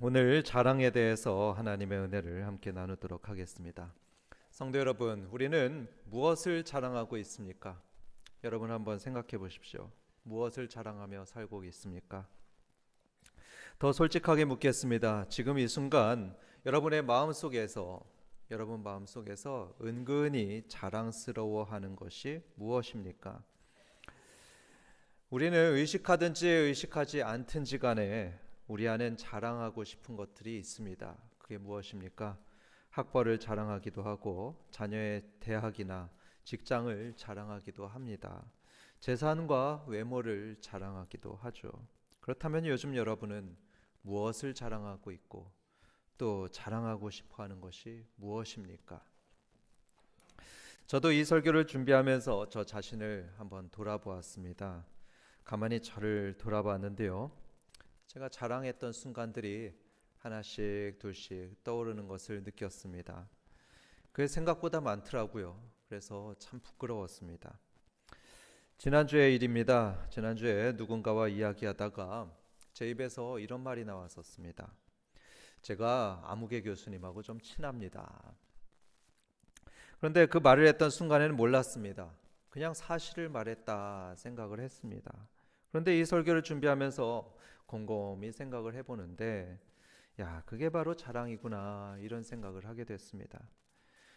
오늘 자랑에 대해서 하나님의 은혜를 함께 나누도록 하겠습니다. 성도 여러분, 우리는 무엇을 자랑하고 있습니까? 여러분 한번 생각해 보십시오. 무엇을 자랑하며 살고 있습니까? 더 솔직하게 묻겠습니다. 지금 이 순간 여러분 마음속에서 은근히 자랑스러워하는 것이 무엇입니까? 우리는 의식하든지 의식하지 않든지 간에 우리 안엔 자랑하고 싶은 것들이 있습니다. 그게 무엇입니까? 학벌을 자랑하기도 하고 자녀의 대학이나 직장을 자랑하기도 합니다. 재산과 외모를 자랑하기도 하죠. 그렇다면 요즘 여러분은 무엇을 자랑하고 있고 또 자랑하고 싶어 하는 것이 무엇입니까? 저도 이 설교를 준비하면서 저 자신을 한번 돌아보았습니다. 가만히 저를 돌아봤는데요. 제가 자랑했던 순간들이 하나씩 둘씩 떠오르는 것을 느꼈습니다. 그게 생각보다 많더라고요. 그래서 참 부끄러웠습니다. 지난주의 일입니다. 지난주에 누군가와 이야기하다가 제 입에서 이런 말이 나왔었습니다. 제가 아무개 교수님하고 좀 친합니다. 그런데 그 말을 했던 순간에는 몰랐습니다. 그냥 사실을 말했다 생각을 했습니다. 그런데 이 설교를 준비하면서 곰곰이 생각을 해보는데 그게 바로 자랑이구나 이런 생각을 하게 됐습니다.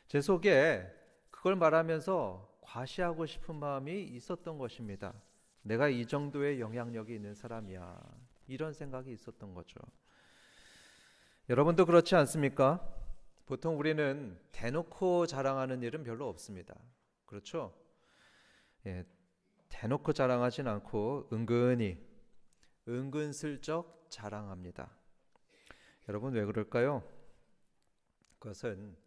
제 속에 그걸 말하면서 과시하고 싶은 마음이 있었던 것입니다. 내가 이 정도의 영향력이 있는 사람이야 이런 생각이 있었던 거죠. 여러분도 그렇지 않습니까? 보통 우리는 대놓고 자랑하는 일은 별로 없습니다. 그렇죠? 대놓고 자랑하진 않고 은근슬쩍 자랑합니다. 여러분 왜 그럴까요? 그것은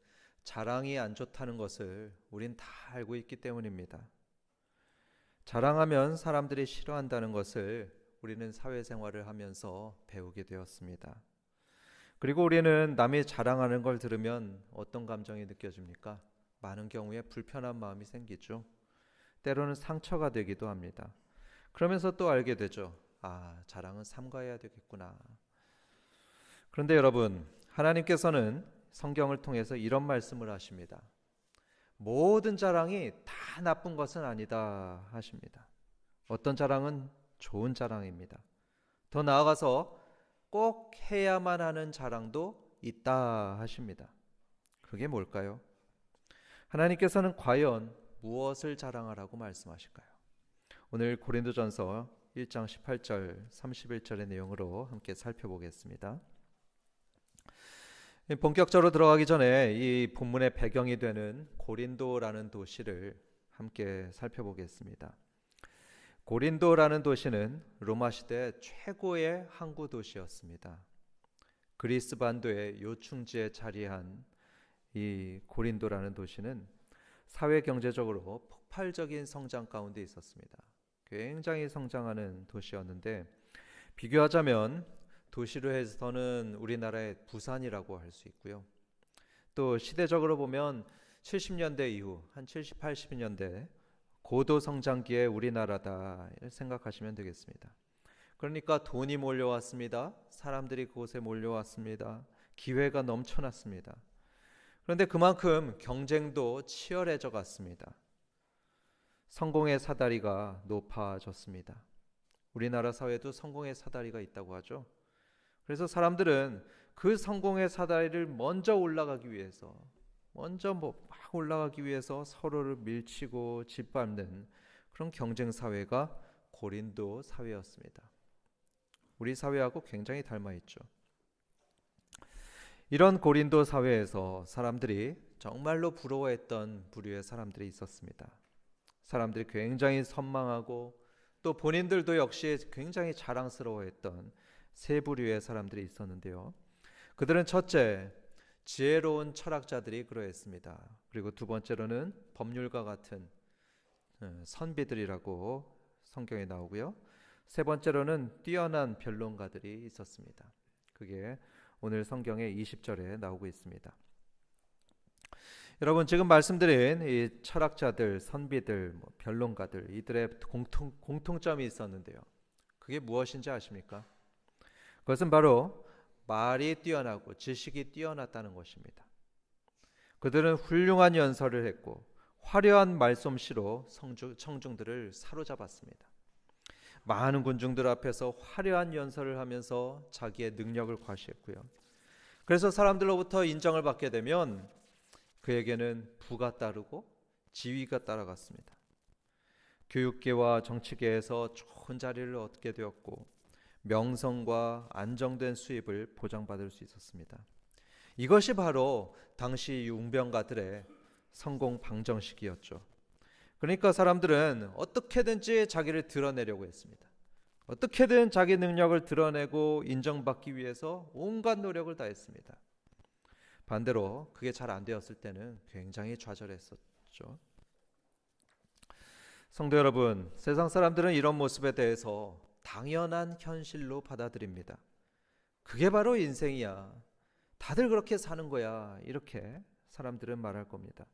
자랑이 안 좋다는 것을 우린 다 알고 있기 때문입니다. 자랑하면 사람들이 싫어한다는 것을 우리는 사회생활을 하면서 배우게 되었습니다. 그리고 우리는 남이 자랑하는 걸 들으면 어떤 감정이 느껴집니까? 많은 경우에 불편한 마음이 생기죠. 때로는 상처가 되기도 합니다. 그러면서 또 알게 되죠. 자랑은 삼가해야 되겠구나. 그런데 여러분, 하나님께서는 성경을 통해서 이런 말씀을 하십니다. 모든 자랑이 다 나쁜 것은 아니다 하십니다. 어떤 자랑은 좋은 자랑입니다. 더 나아가서 꼭 해야만 하는 자랑도 있다 하십니다. 그게 뭘까요? 하나님께서는 과연 무엇을 자랑하라고 말씀하실까요? 오늘 고린도전서 1장 18절 31절의 내용으로 함께 살펴보겠습니다. 본격적으로 들어가기 전에 이 본문의 배경이 되는 고린도라는 도시를 함께 살펴보겠습니다. 고린도라는 도시는 로마 시대 최고의 항구 도시였습니다. 그리스 반도의 요충지에 자리한 이 고린도라는 도시는 사회 경제적으로 폭발적인 성장 가운데 있었습니다. 굉장히 성장하는 도시였는데 비교하자면 도시로 해서는 우리나라의 부산이라고 할 수 있고요. 또 시대적으로 보면 70년대 이후 한 70, 80년대 고도 성장기의 우리나라다 생각하시면 되겠습니다. 그러니까 돈이 몰려왔습니다. 사람들이 그곳에 몰려왔습니다. 기회가 넘쳐났습니다. 그런데 그만큼 경쟁도 치열해져 갔습니다. 성공의 사다리가 높아졌습니다. 우리나라 사회도 성공의 사다리가 있다고 하죠. 그래서 사람들은 그 성공의 사다리를 먼저 올라가기 위해서 막 올라가기 위해서 서로를 밀치고 짓밟는 그런 경쟁 사회가 고린도 사회였습니다. 우리 사회하고 굉장히 닮아 있죠. 이런 고린도 사회에서 사람들이 정말로 부러워했던 부류의 사람들이 있었습니다. 사람들이 굉장히 선망하고 또 본인들도 역시 굉장히 자랑스러워했던 세 부류의 사람들이 있었는데요. 그들은 첫째, 지혜로운 철학자들이 그러했습니다. 그리고 두 번째로는 법률가 같은 선비들이라고 성경에 나오고요. 세 번째로는 뛰어난 변론가들이 있었습니다. 그게 오늘 성경의 20절에 나오고 있습니다. 여러분 지금 말씀드린 이 철학자들, 선비들, 변론가들 이들의 공통점이 있었는데요. 그게 무엇인지 아십니까? 그것은 바로 말이 뛰어나고 지식이 뛰어났다는 것입니다. 그들은 훌륭한 연설을 했고 화려한 말솜씨로 청중들을 사로잡았습니다. 많은 군중들 앞에서 화려한 연설을 하면서 자기의 능력을 과시했고요. 그래서 사람들로부터 인정을 받게 되면 그에게는 부가 따르고 지위가 따라갔습니다. 교육계와 정치계에서 좋은 자리를 얻게 되었고 명성과 안정된 수입을 보장받을 수 있었습니다. 이것이 바로 당시 웅병가들의 성공 방정식이었죠. 그러니까 사람들은 어떻게든지 자기를 드러내려고 했습니다. 어떻게든 자기 능력을 드러내고 인정받기 위해서 온갖 노력을 다했습니다. 반대로 그게 잘 안 되었을 때는 굉장히 좌절했었죠. 성도 여러분, 세상 사람들은 이런 모습에 대해서 당연한 현실로 받아들입니다. 그게 바로 인생이야. 다들 그렇게 사는 거야. 이렇게 사람들은 말할 겁니다.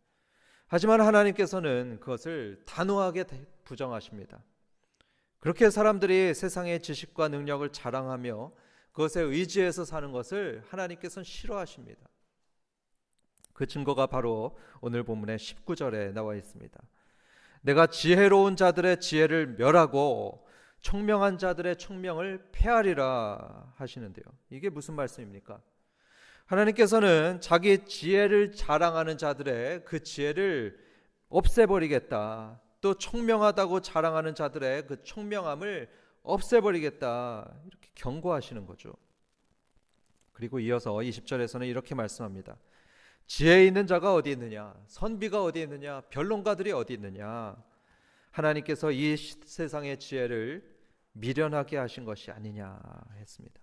하지만 하나님께서는 그것을 단호하게 부정하십니다. 그렇게 사람들이 세상의 지식과 능력을 자랑하며 그것에 의지해서 사는 것을 하나님께서는 싫어하십니다. 그 증거가 바로 오늘 본문의 19절에 나와 있습니다. 내가 지혜로운 자들의 지혜를 멸하고 총명한 자들의 총명을 폐하리라 하시는데요. 이게 무슨 말씀입니까? 하나님께서는 자기 지혜를 자랑하는 자들의 그 지혜를 없애버리겠다. 또 총명하다고 자랑하는 자들의 그 총명함을 없애버리겠다. 이렇게 경고하시는 거죠. 그리고 이어서 20절에서는 이렇게 말씀합니다. 지혜 있는 자가 어디 있느냐? 선비가 어디 있느냐? 변론가들이 어디 있느냐? 하나님께서 이 세상의 지혜를 미련하게 하신 것이 아니냐 했습니다.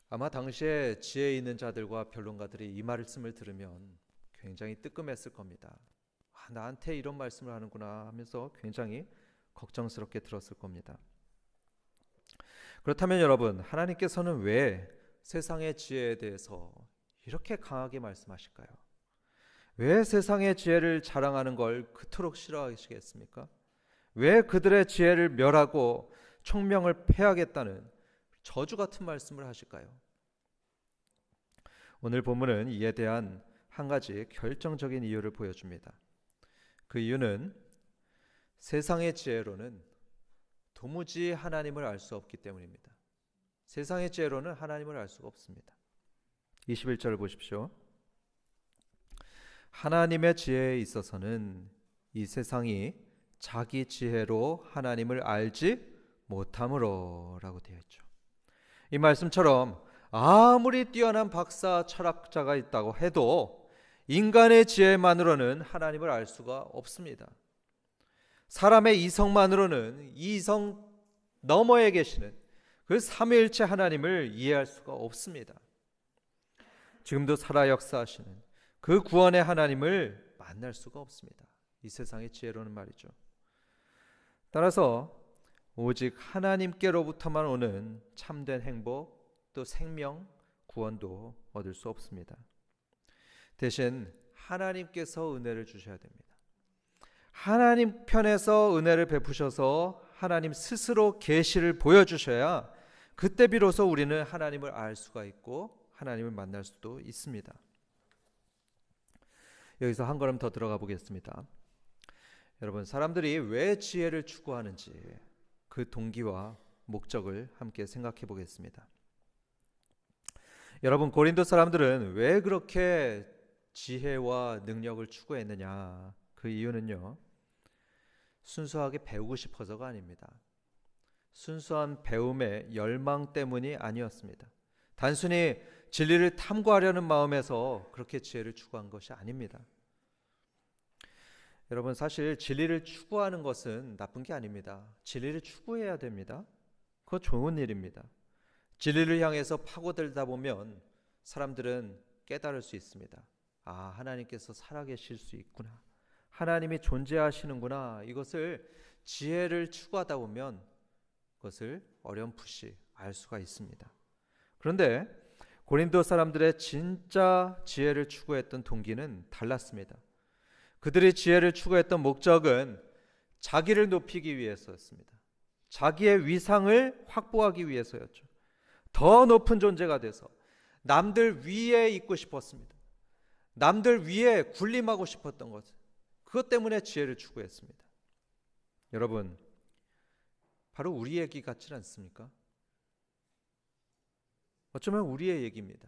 아마 당시에 지혜 있는 자들과 변론가들이 이 말씀을 들으면 굉장히 뜨끔했을 겁니다. 나한테 이런 말씀을 하는구나 하면서 굉장히 걱정스럽게 들었을 겁니다. 그렇다면 여러분, 하나님께서는 왜 세상의 지혜에 대해서 이렇게 강하게 말씀하실까요? 왜 세상의 지혜를 자랑하는 걸 그토록 싫어하시겠습니까? 왜 그들의 지혜를 멸하고 총명을 폐하겠다는 저주 같은 말씀을 하실까요? 오늘 본문은 이에 대한 한 가지 결정적인 이유를 보여줍니다. 그 이유는 세상의 지혜로는 도무지 하나님을 알 수 없기 때문입니다. 세상의 지혜로는 하나님을 알 수가 없습니다. 21절을 보십시오. 하나님의 지혜에 있어서는 이 세상이 자기 지혜로 하나님을 알지 못함으로 라고 되어 있죠. 이 말씀처럼 아무리 뛰어난 박사 철학자가 있다고 해도 인간의 지혜만으로는 하나님을 알 수가 없습니다. 사람의 이성만으로는 이성 너머에 계시는 그 삼위일체 하나님을 이해할 수가 없습니다. 지금도 살아 역사하시는 그 구원의 하나님을 만날 수가 없습니다. 이 세상의 지혜로는 말이죠. 따라서 오직 하나님께로부터만 오는 참된 행복, 또 생명, 구원도 얻을 수 없습니다. 대신 하나님께서 은혜를 주셔야 됩니다. 하나님 편에서 은혜를 베푸셔서 하나님 스스로 계시를 보여주셔야 그때 비로소 우리는 하나님을 알 수가 있고 하나님을 만날 수도 있습니다. 여기서 한 걸음 더 들어가 보겠습니다. 여러분, 사람들이 왜 지혜를 추구하는지 그 동기와 목적을 함께 생각해 보겠습니다. 여러분, 고린도 사람들은 왜 그렇게 지혜와 능력을 추구했느냐? 그 이유는요, 순수하게 배우고 싶어서가 아닙니다. 순수한 배움의 열망 때문이 아니었습니다. 단순히 진리를 탐구하려는 마음에서 그렇게 지혜를 추구한 것이 아닙니다. 여러분, 사실 진리를 추구하는 것은 나쁜 게 아닙니다. 진리를 추구해야 됩니다. 그거 좋은 일입니다. 진리를 향해서 파고들다 보면 사람들은 깨달을 수 있습니다. 아, 하나님께서 살아계실 수 있구나. 하나님이 존재하시는구나. 이것을 지혜를 추구하다 보면 그것을 어렴풋이 알 수가 있습니다. 그런데 고린도 사람들의 진짜 지혜를 추구했던 동기는 달랐습니다. 그들이 지혜를 추구했던 목적은 자기를 높이기 위해서였습니다. 자기의 위상을 확보하기 위해서였죠. 더 높은 존재가 돼서 남들 위에 있고 싶었습니다. 남들 위에 군림하고 싶었던 것, 그것 때문에 지혜를 추구했습니다. 여러분, 바로 우리 얘기 같지 않습니까? 어쩌면 우리의 얘기입니다.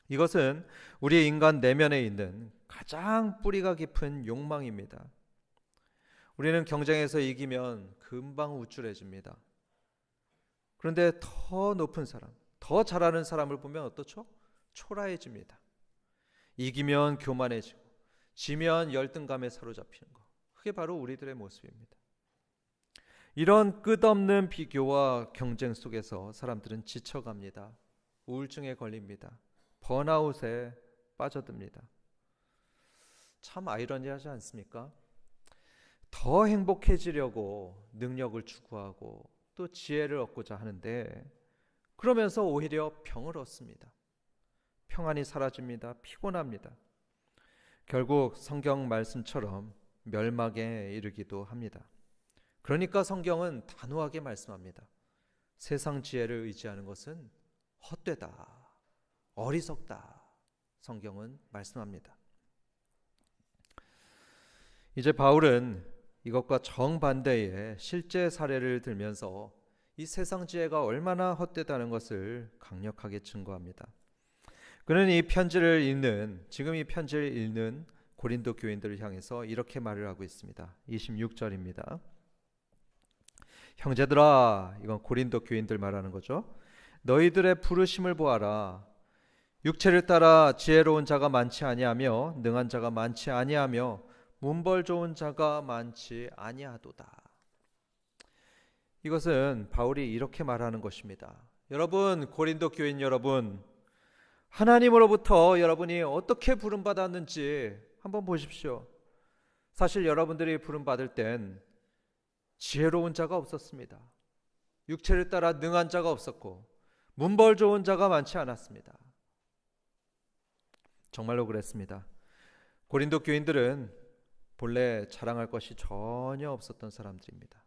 이것은 우리 인간 내면에 있는 가장 뿌리가 깊은 욕망입니다. 우리는 경쟁에서 이기면 금방 우쭐해집니다. 그런데 더 높은 사람, 더 잘하는 사람을 보면 어떻죠? 초라해집니다. 이기면 교만해지고 지면 열등감에 사로잡히는 것, 그게 바로 우리들의 모습입니다. 이런 끝없는 비교와 경쟁 속에서 사람들은 지쳐갑니다. 우울증에 걸립니다. 번아웃에 빠져듭니다. 참 아이러니하지 않습니까? 더 행복해지려고 능력을 추구하고 또 지혜를 얻고자 하는데, 그러면서 오히려 병을 얻습니다. 평안이 사라집니다. 피곤합니다. 결국 성경 말씀처럼 멸망에 이르기도 합니다. 그러니까 성경은 단호하게 말씀합니다. 세상 지혜를 의지하는 것은 헛되다, 어리석다. 성경은 말씀합니다. 이제 바울은 이것과 정반대의 실제 사례를 들면서 이 세상 지혜가 얼마나 헛되다는 것을 강력하게 증거합니다. 그는 지금 이 편지를 읽는 고린도 교인들을 향해서 이렇게 말을 하고 있습니다. 26절입니다. 형제들아, 이건 고린도 교인들 말하는 거죠. 너희들의 부르심을 보아라. 육체를 따라 지혜로운 자가 많지 아니하며 능한 자가 많지 아니하며 문벌 좋은 자가 많지 아니하도다. 이것은 바울이 이렇게 말하는 것입니다. 여러분, 고린도 교인 여러분, 하나님으로부터 여러분이 어떻게 부름받았는지 한번 보십시오. 사실 여러분들이 부름받을 땐 지혜로운 자가 없었습니다. 육체를 따라 능한 자가 없었고 문벌 좋은 자가 많지 않았습니다. 정말로 그랬습니다. 고린도 교인들은 본래 자랑할 것이 전혀 없었던 사람들입니다.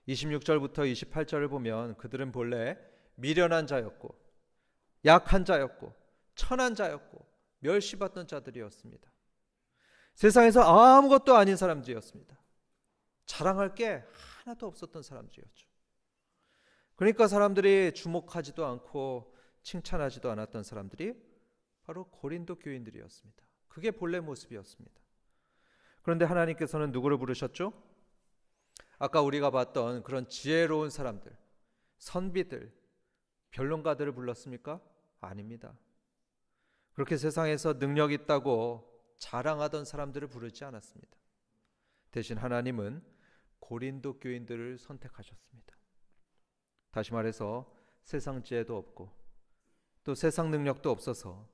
26절부터 28절을 보면 그들은 본래 미련한 자였고 약한 자였고 천한 자였고 멸시받던 자들이었습니다. 세상에서 아무것도 아닌 사람들이었습니다. 자랑할 게 하나도 없었던 사람들이었죠. 그러니까 사람들이 주목하지도 않고 칭찬하지도 않았던 사람들이 바로 고린도 교인들이었습니다. 그게 본래 모습이었습니다. 그런데 하나님께서는 누구를 부르셨죠? 아까 우리가 봤던 그런 지혜로운 사람들, 선비들, 변론가들을 불렀습니까? 아닙니다. 그렇게 세상에서 능력 있다고 자랑하던 사람들을 부르지 않았습니다. 대신 하나님은 고린도 교인들을 선택하셨습니다. 다시 말해서 세상 지혜도 없고 또 세상 능력도 없어서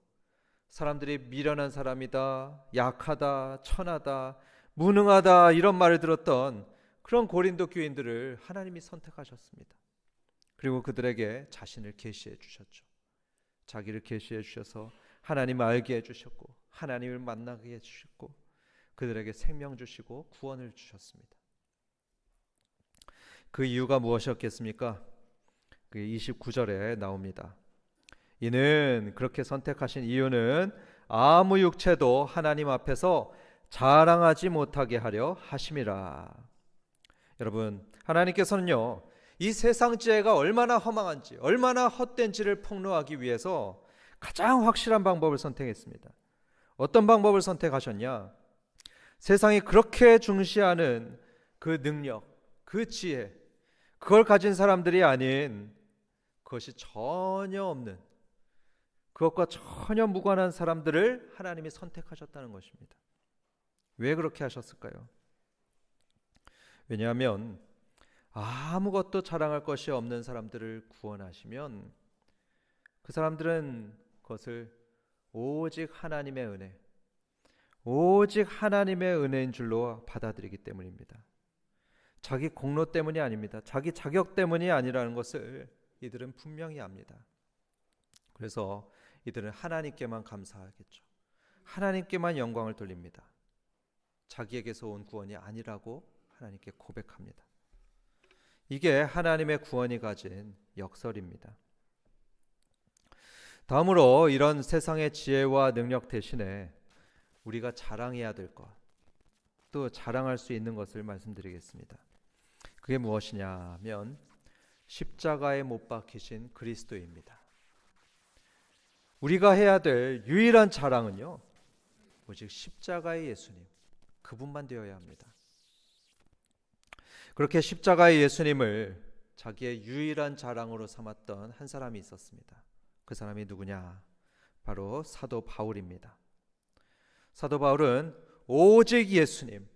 사람들이 미련한 사람이다, 약하다, 천하다, 무능하다 이런 말을 들었던 그런 고린도 교인들을 하나님이 선택하셨습니다. 그리고 그들에게 자신을 계시해 주셨죠. 자기를 계시해 주셔서 하나님을 알게 해주셨고 하나님을 만나게 해주셨고 그들에게 생명 주시고 구원을 주셨습니다. 그 이유가 무엇이었겠습니까? 그 29절에 나옵니다. 이는 그렇게 선택하신 이유는 아무 육체도 하나님 앞에서 자랑하지 못하게 하려 하심이라. 여러분, 하나님께서는요, 이 세상 지혜가 얼마나 허망한지, 얼마나 헛된지를 폭로하기 위해서 가장 확실한 방법을 선택했습니다. 어떤 방법을 선택하셨냐? 세상이 그렇게 중시하는 그 능력, 그 지혜, 그걸 가진 사람들이 아닌, 그것이 전혀 없는, 그것과 전혀 무관한 사람들을 하나님이 선택하셨다는 것입니다. 왜 그렇게 하셨을까요? 왜냐하면 아무것도 자랑할 것이 없는 사람들을 구원하시면 그 사람들은 그것을 오직 하나님의 은혜, 오직 하나님의 은혜인 줄로 받아들이기 때문입니다. 자기 공로 때문이 아닙니다. 자기 자격 때문이 아니라는 것을 이들은 분명히 압니다. 그래서 이들은 하나님께만 감사하겠죠. 하나님께만 영광을 돌립니다. 자기에게서 온 구원이 아니라고 하나님께 고백합니다. 이게 하나님의 구원이 가진 역설입니다. 다음으로 이런 세상의 지혜와 능력 대신에 우리가 자랑해야 될 것, 또 자랑할 수 있는 것을 말씀드리겠습니다. 그게 무엇이냐면 십자가에 못 박히신 그리스도입니다. 우리가 해야 될 유일한 자랑은요, 오직 십자가의 예수님, 그분만 되어야 합니다. 그렇게 십자가의 예수님을 자기의 유일한 자랑으로 삼았던 한 사람이 있었습니다. 그 사람이 누구냐? 바로 사도 바울입니다. 사도 바울은 오직 예수님,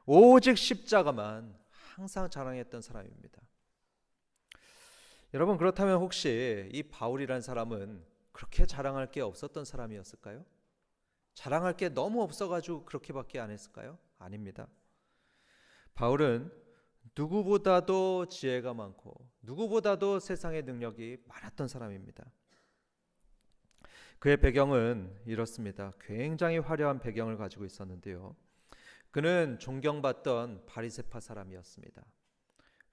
오직 십자가만 항상 자랑했던 사람입니다. 여러분, 그렇다면 혹시 이 바울이란 사람은 그렇게 자랑할 게 없었던 사람이었을까요? 자랑할 게 너무 없어가지고 그렇게밖에 안 했을까요? 아닙니다. 바울은 누구보다도 지혜가 많고 누구보다도 세상의 능력이 많았던 사람입니다. 그의 배경은 이렇습니다. 굉장히 화려한 배경을 가지고 있었는데요. 그는 존경받던 바리새파 사람이었습니다.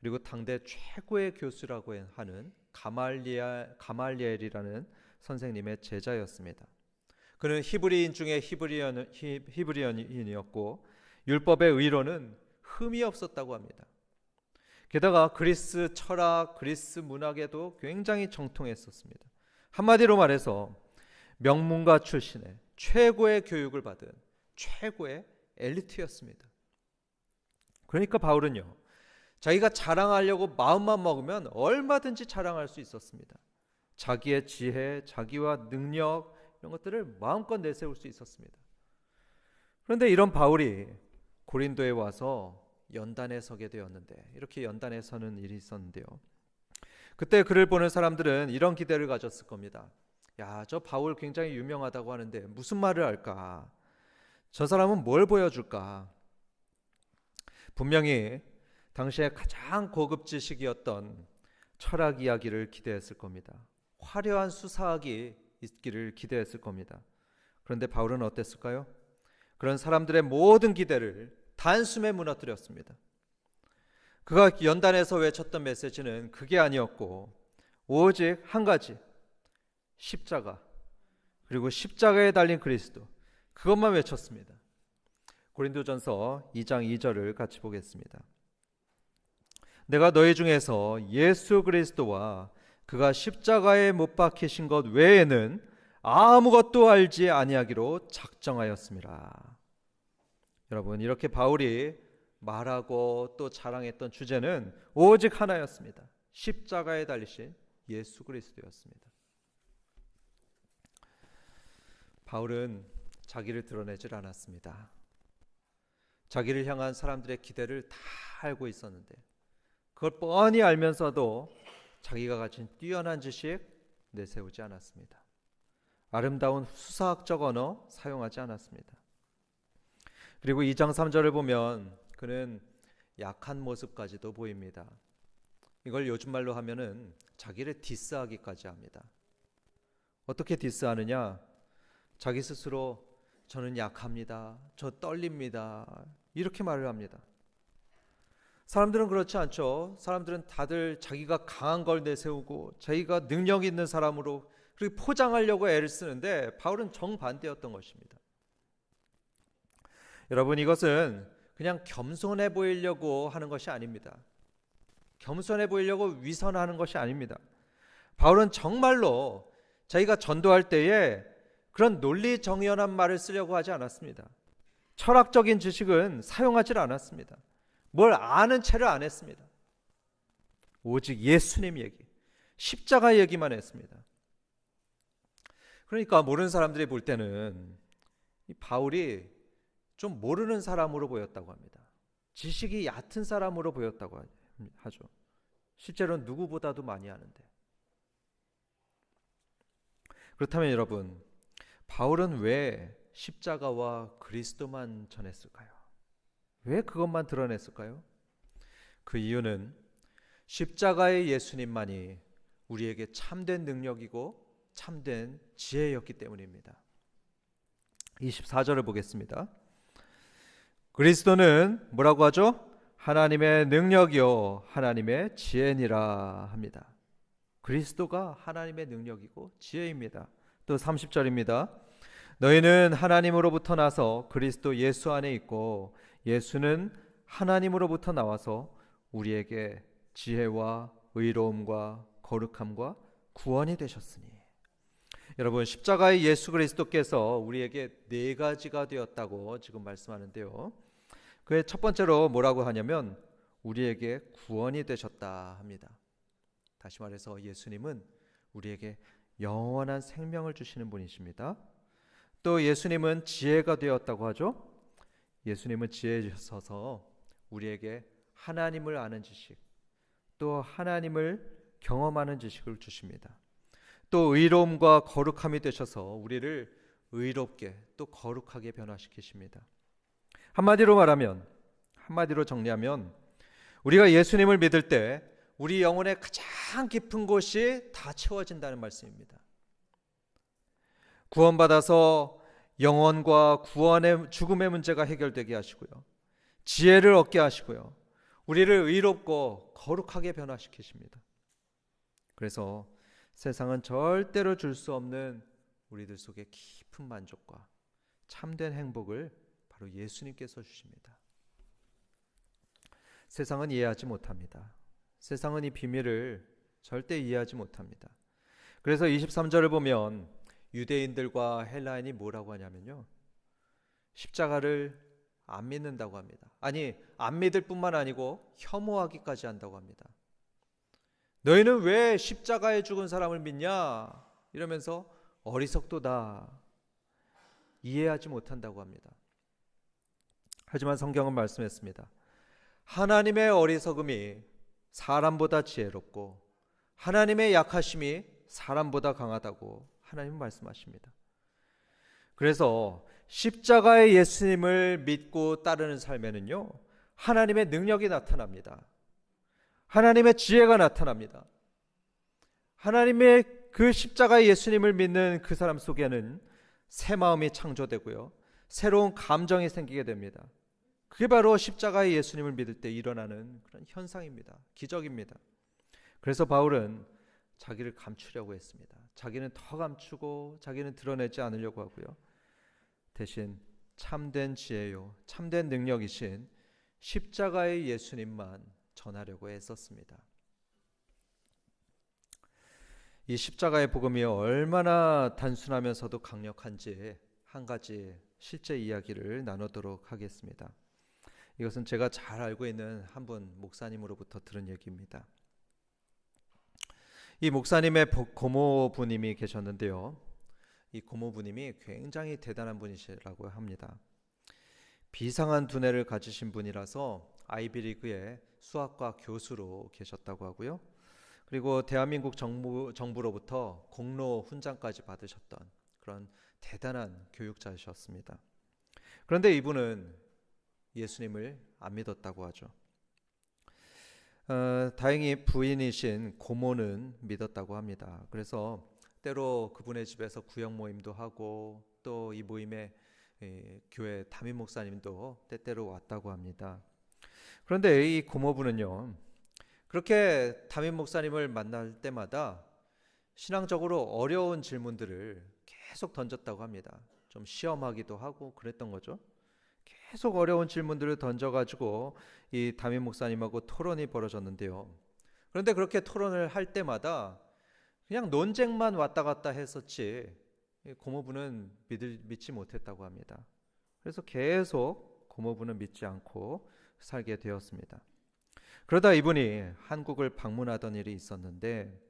그리고 당대 최고의 교수라고 하는 가말리엘이라는 선생님의 제자였습니다. 그는 히브리인 중에 히브리인이었고 율법의 의로는 흠이 없었다고 합니다. 게다가 그리스 철학, 그리스 문학에도 굉장히 정통했었습니다. 한마디로 말해서 명문가 출신의 최고의 교육을 받은 최고의 엘리트였습니다. 그러니까 바울은요, 자기가 자랑하려고 마음만 먹으면 얼마든지 자랑할 수 있었습니다. 자기의 지혜, 자기와 능력 이런 것들을 마음껏 내세울 수 있었습니다. 그런데 이런 바울이 고린도에 와서 연단에 서게 되었는데, 이렇게 연단에 서는 일이 있었는데요. 그때 그를 보는 사람들은 이런 기대를 가졌을 겁니다. 야, 저 바울 굉장히 유명하다고 하는데 무슨 말을 할까? 저 사람은 뭘 보여줄까? 분명히 당시에 가장 고급 지식이었던 철학 이야기를 기대했을 겁니다. 화려한 수사학이 있기를 기대했을 겁니다. 그런데 바울은 어땠을까요? 그런 사람들의 모든 기대를 단숨에 무너뜨렸습니다. 그가 연단에서 외쳤던 메시지는 그게 아니었고 오직 한 가지, 십자가, 그리고 십자가에 달린 그리스도, 그것만 외쳤습니다. 고린도전서 2장 2절을 같이 보겠습니다. 내가 너희 중에서 예수 그리스도와 그가 십자가에 못 박히신 것 외에는 아무것도 알지 아니하기로 작정하였습니다. 여러분, 이렇게 바울이 말하고 또 자랑했던 주제는 오직 하나였습니다. 십자가에 달리신 예수 그리스도였습니다. 바울은 자기를 드러내질 않았습니다. 자기를 향한 사람들의 기대를 다 알고 있었는데, 그걸 뻔히 알면서도 자기가 가진 뛰어난 지식 내세우지 않았습니다. 아름다운 수사학적 언어 사용하지 않았습니다. 그리고 2장 3절을 보면 그는 약한 모습까지도 보입니다. 이걸 요즘 말로 하면은 자기를 디스하기까지 합니다. 어떻게 디스하느냐? 자기 스스로 저는 약합니다. 저 떨립니다. 이렇게 말을 합니다. 사람들은 그렇지 않죠. 사람들은 다들 자기가 강한 걸 내세우고 자기가 능력 있는 사람으로 그렇게 포장하려고 애를 쓰는데, 바울은 정반대였던 것입니다. 여러분, 이것은 그냥 겸손해 보이려고 하는 것이 아닙니다. 겸손해 보이려고 위선하는 것이 아닙니다. 바울은 정말로 자기가 전도할 때에 그런 논리정연한 말을 쓰려고 하지 않았습니다. 철학적인 지식은 사용하지 않았습니다. 뭘 아는 체를 안 했습니다. 오직 예수님 얘기, 십자가 얘기만 했습니다. 그러니까 모르는 사람들이 볼 때는 이 바울이 좀 모르는 사람으로 보였다고 합니다. 지식이 얕은 사람으로 보였다고 하죠. 실제로는 누구보다도 많이 아는데. 그렇다면 여러분, 바울은 왜 십자가와 그리스도만 전했을까요? 왜 그것만 드러냈을까요? 그 이유는 십자가의 예수님만이 우리에게 참된 능력이고 참된 지혜였기 때문입니다. 24절을 보겠습니다. 그리스도는 뭐라고 하죠? 하나님의 능력이요 하나님의 지혜니라 합니다. 그리스도가 하나님의 능력이고 지혜입니다. 또 30절입니다. 너희는 하나님으로부터 나서 그리스도 예수 안에 있고 예수는 하나님으로부터 나와서 우리에게 지혜와 의로움과 거룩함과 구원이 되셨으니. 여러분, 십자가의 예수 그리스도께서 우리에게 네 가지가 되었다고 지금 말씀하는데요. 그의 첫 번째로 뭐라고 하냐면 우리에게 구원이 되셨다 합니다. 다시 말해서 예수님은 우리에게 영원한 생명을 주시는 분이십니다. 또 예수님은 지혜가 되었다고 하죠. 예수님은 지혜에 있어서 우리에게 하나님을 아는 지식, 또 하나님을 경험하는 지식을 주십니다. 또 의로움과 거룩함이 되셔서 우리를 의롭게 또 거룩하게 변화시키십니다. 한마디로 정리하면 우리가 예수님을 믿을 때 우리 영혼의 가장 깊은 곳이 다 채워진다는 말씀입니다. 구원받아서 영혼과 구원의 죽음의 문제가 해결되게 하시고요, 지혜를 얻게 하시고요, 우리를 의롭고 거룩하게 변화시키십니다. 그래서 세상은 절대로 줄 수 없는 우리들 속에 깊은 만족과 참된 행복을 바로 예수님께서 주십니다. 세상은 이해하지 못합니다. 세상은 이 비밀을 절대 이해하지 못합니다. 그래서 23절을 보면 유대인들과 헬라인이 뭐라고 하냐면요, 십자가를 안 믿는다고 합니다. 아니, 안 믿을 뿐만 아니고 혐오하기까지 한다고 합니다. 너희는 왜 십자가에 죽은 사람을 믿냐? 이러면서 어리석도다, 이해하지 못한다고 합니다. 하지만 성경은 말씀했습니다. 하나님의 어리석음이 사람보다 지혜롭고 하나님의 약하심이 사람보다 강하다고 하나님은 말씀하십니다. 그래서 십자가의 예수님을 믿고 따르는 삶에는요, 하나님의 능력이 나타납니다. 하나님의 지혜가 나타납니다. 하나님의 그 십자가의 예수님을 믿는 그 사람 속에는 새 마음이 창조되고요, 새로운 감정이 생기게 됩니다. 그게 바로 십자가의 예수님을 믿을 때 일어나는 그런 현상입니다. 기적입니다. 그래서 바울은 자기를 감추려고 했습니다. 자기는 더 감추고 자기는 드러내지 않으려고 하고요, 대신 참된 지혜요 참된 능력이신 십자가의 예수님만 전하려고 애썼습니다. 이 십자가의 복음이 얼마나 단순하면서도 강력한지 한 가지 실제 이야기를 나누도록 하겠습니다. 이것은 제가 잘 알고 있는 한 분 목사님으로부터 들은 얘기입니다. 이 목사님의 고모부님이 계셨는데요, 이 고모부님이 굉장히 대단한 분이시라고 합니다. 비상한 두뇌를 가지신 분이라서 아이비리그의 수학과 교수로 계셨다고 하고요, 그리고 대한민국 정부로부터 공로 훈장까지 받으셨던 그런 대단한 교육자이셨습니다. 그런데 이분은 예수님을 안 믿었다고 하죠. 다행히 부인이신 고모는 믿었다고 합니다. 그래서 때로 그분의 집에서 구역 모임도 하고 또 이 모임에 교회 담임 목사님도 때때로 왔다고 합니다. 그런데 이 고모부는요, 그렇게 담임 목사님을 만날 때마다 신앙적으로 어려운 질문들을 계속 던졌다고 합니다. 좀 시험하기도 하고 그랬던 거죠. 계속 어려운 질문들을 던져가지고 이 담임 목사님하고 토론이 벌어졌는데요. 그런데 그렇게 토론을 할 때마다 그냥 논쟁만 왔다 갔다 했었지 고모부는 믿지 못했다고 합니다. 그래서 계속 고모부는 믿지 않고 살게 되었습니다. 그러다 이분이 한국을 방문하던 일이 있었는데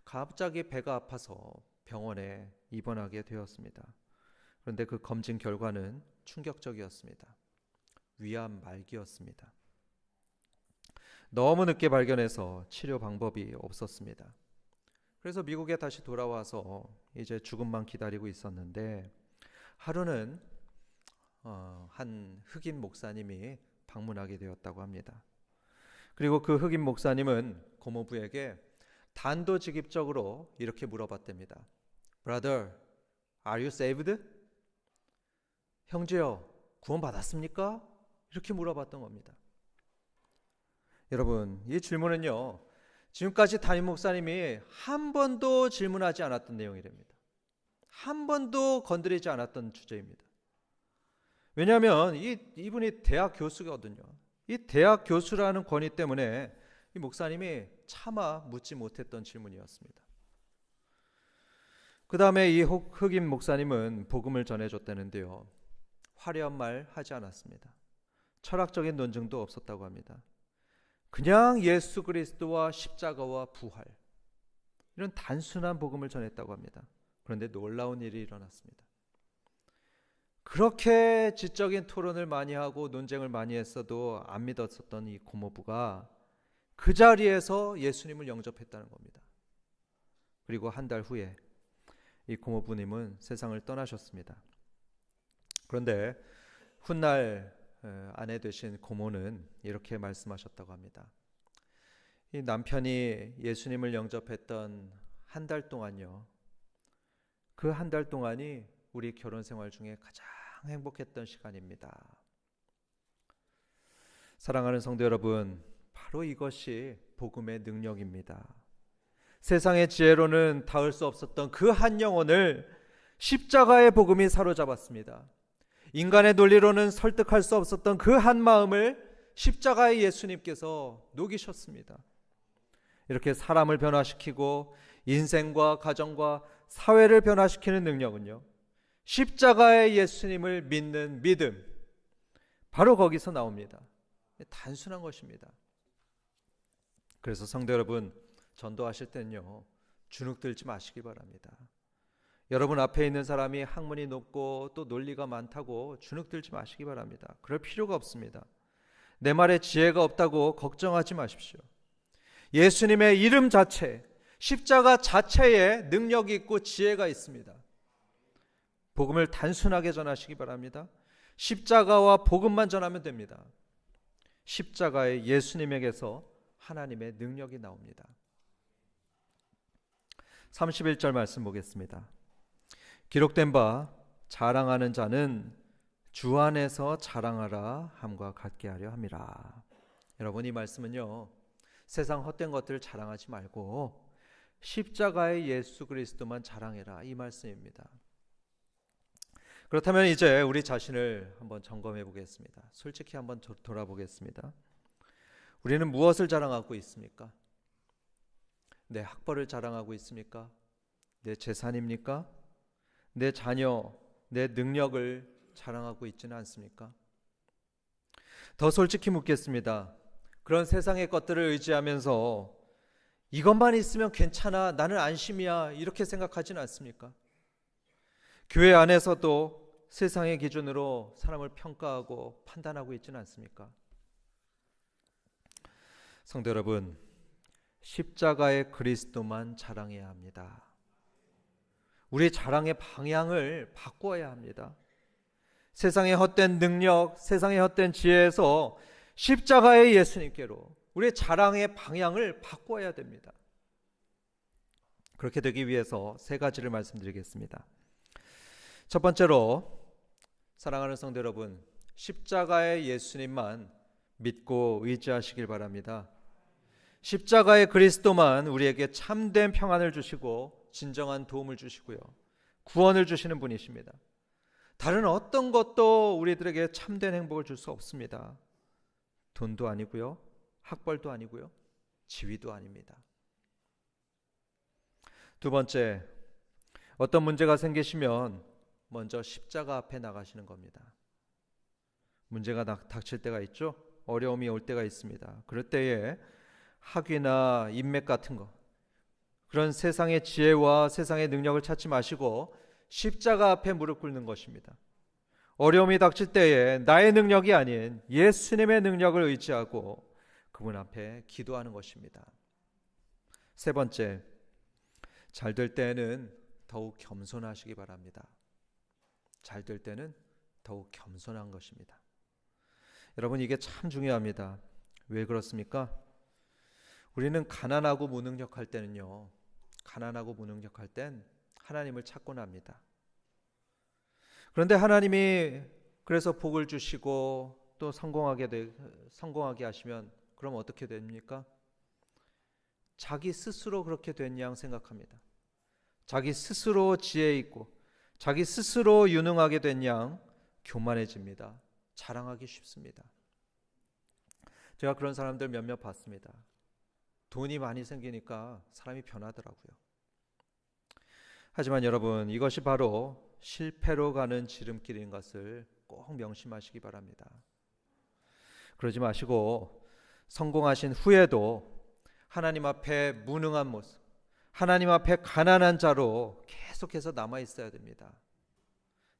갑자기 배가 아파서 병원에 입원하게 되었습니다. 그런데 그 검진 결과는 충격적이었습니다. 위암 말기였습니다. 너무 늦게 발견해서 치료 방법이 없었습니다. 그래서 미국에 다시 돌아와서 이제 죽음만 기다리고 있었는데 하루는 한 흑인 목사님이 방문하게 되었다고 합니다. 그리고 그 흑인 목사님은 고모부에게 단도직입적으로 이렇게 물어봤답니다. Brother, are you saved? 형제여, 구원 받았습니까? 이렇게 물어봤던 겁니다. 여러분, 이 질문은요, 지금까지 담임 목사님이 한 번도 질문하지 않았던 내용이랍니다. 한 번도 건드리지 않았던 주제입니다. 왜냐하면 이분이 대학 교수거든요. 이 대학 교수라는 권위 때문에 이 목사님이 차마 묻지 못했던 질문이었습니다. 그 다음에 이 흑임 목사님은 복음을 전해줬다는데요, 화려한 말 하지 않았습니다. 철학적인 논증도 없었다고 합니다. 그냥 예수 그리스도와 십자가와 부활, 이런 단순한 복음을 전했다고 합니다. 그런데 놀라운 일이 일어났습니다. 그렇게 지적인 토론을 많이 하고 논쟁을 많이 했어도 안 믿었었던 이 고모부가 그 자리에서 예수님을 영접했다는 겁니다. 그리고 한 달 후에 이 고모부님은 세상을 떠나셨습니다. 그런데 훗날 아내 되신 고모는 이렇게 말씀하셨다고 합니다. 이 남편이 예수님을 영접했던 한 달 동안요, 그 한 달 동안이 우리 결혼 생활 중에 가장 행복했던 시간입니다. 사랑하는 성도 여러분, 바로 이것이 복음의 능력입니다. 세상의 지혜로는 닿을 수 없었던 그 한 영혼을 십자가의 복음이 사로잡았습니다. 인간의 논리로는 설득할 수 없었던 그 한 마음을 십자가의 예수님께서 녹이셨습니다. 이렇게 사람을 변화시키고 인생과 가정과 사회를 변화시키는 능력은요, 십자가의 예수님을 믿는 믿음, 바로 거기서 나옵니다. 단순한 것입니다. 그래서 성도 여러분, 전도하실 때는요, 주눅 들지 마시기 바랍니다. 여러분 앞에 있는 사람이 학문이 높고 또 논리가 많다고 주눅 들지 마시기 바랍니다. 그럴 필요가 없습니다. 내 말에 지혜가 없다고 걱정하지 마십시오. 예수님의 이름 자체, 십자가 자체에 능력이 있고 지혜가 있습니다. 복음을 단순하게 전하시기 바랍니다. 십자가와 복음만 전하면 됩니다. 십자가의 예수님에게서 하나님의 능력이 나옵니다. 31절 말씀 보겠습니다. 기록된 바 자랑하는 자는 주 안에서 자랑하라 함과 같게 하려 함이라. 여러분, 이 말씀은요, 세상 헛된 것들을 자랑하지 말고 십자가의 예수 그리스도만 자랑해라, 이 말씀입니다. 그렇다면 이제 우리 자신을 한번 점검해 보겠습니다. 솔직히 한번 돌아보겠습니다. 우리는 무엇을 자랑하고 있습니까? 내 학벌을 자랑하고 있습니까? 내 재산입니까? 내 자녀, 내 능력을 자랑하고 있지는 않습니까? 더 솔직히 묻겠습니다. 그런 세상의 것들을 의지하면서 이것만 있으면 괜찮아, 나는 안심이야, 이렇게 생각하지는 않습니까? 교회 안에서도 세상의 기준으로 사람을 평가하고 판단하고 있지는 않습니까? 성도 여러분, 십자가의 그리스도만 자랑해야 합니다. 우리 자랑의 방향을 바꿔야 합니다. 세상의 헛된 능력, 세상의 헛된 지혜에서 십자가의 예수님께로 우리의 자랑의 방향을 바꿔야 됩니다. 그렇게 되기 위해서 세 가지를 말씀드리겠습니다. 첫 번째로, 사랑하는 성도 여러분, 십자가의 예수님만 믿고 의지하시길 바랍니다. 십자가의 그리스도만 우리에게 참된 평안을 주시고 진정한 도움을 주시고요, 구원을 주시는 분이십니다. 다른 어떤 것도 우리들에게 참된 행복을 줄 수 없습니다. 돈도 아니고요, 학벌도 아니고요, 지위도 아닙니다. 두 번째, 어떤 문제가 생기시면 먼저 십자가 앞에 나가시는 겁니다. 문제가 닥칠 때가 있죠. 어려움이 올 때가 있습니다. 그럴 때에 학위나 인맥 같은 거, 그런 세상의 지혜와 세상의 능력을 찾지 마시고 십자가 앞에 무릎 꿇는 것입니다. 어려움이 닥칠 때에 나의 능력이 아닌 예수님의 능력을 의지하고 그분 앞에 기도하는 것입니다. 세 번째, 잘 될 때에는 더욱 겸손하시기 바랍니다. 잘 될 때는 더욱 겸손한 것입니다. 여러분, 이게 참 중요합니다. 왜 그렇습니까? 우리는 가난하고 무능력할 때는요, 가난하고 무능력할 땐 하나님을 찾곤 합니다. 그런데 하나님이 그래서 복을 주시고 또 성공하게 하시면 그럼 어떻게 됩니까? 자기 스스로 그렇게 된 양 생각합니다. 자기 스스로 지혜 있고 자기 스스로 유능하게 된 양 교만해집니다. 자랑하기 쉽습니다. 제가 그런 사람들 몇몇 봤습니다. 돈이 많이 생기니까 사람이 변하더라고요. 하지만 여러분, 이것이 바로 실패로 가는 지름길인 것을 꼭 명심하시기 바랍니다. 그러지 마시고 성공하신 후에도 하나님 앞에 무능한 모습, 하나님 앞에 가난한 자로 계속해서 남아 있어야 됩니다.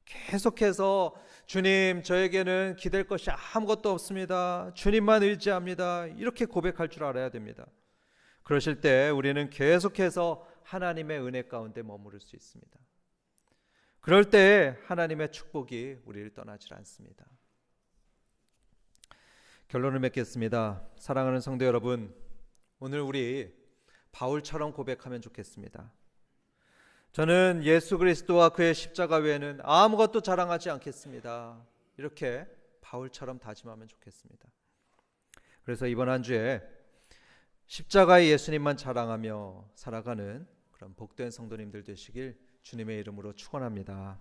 계속해서 주님, 저에게는 기댈 것이 아무것도 없습니다. 주님만 의지합니다. 이렇게 고백할 줄 알아야 됩니다. 그러실 때 우리는 계속해서 하나님의 은혜 가운데 머무를 수 있습니다. 그럴 때 하나님의 축복이 우리를 떠나질 않습니다. 결론을 맺겠습니다. 사랑하는 성도 여러분, 오늘 우리 바울처럼 고백하면 좋겠습니다. 저는 예수 그리스도와 그의 십자가 외에는 아무것도 자랑하지 않겠습니다. 이렇게 바울처럼 다짐하면 좋겠습니다. 그래서 이번 한 주에 십자가의 예수님만 자랑하며 살아가는 그런 복된 성도님들 되시길 주님의 이름으로 축원합니다.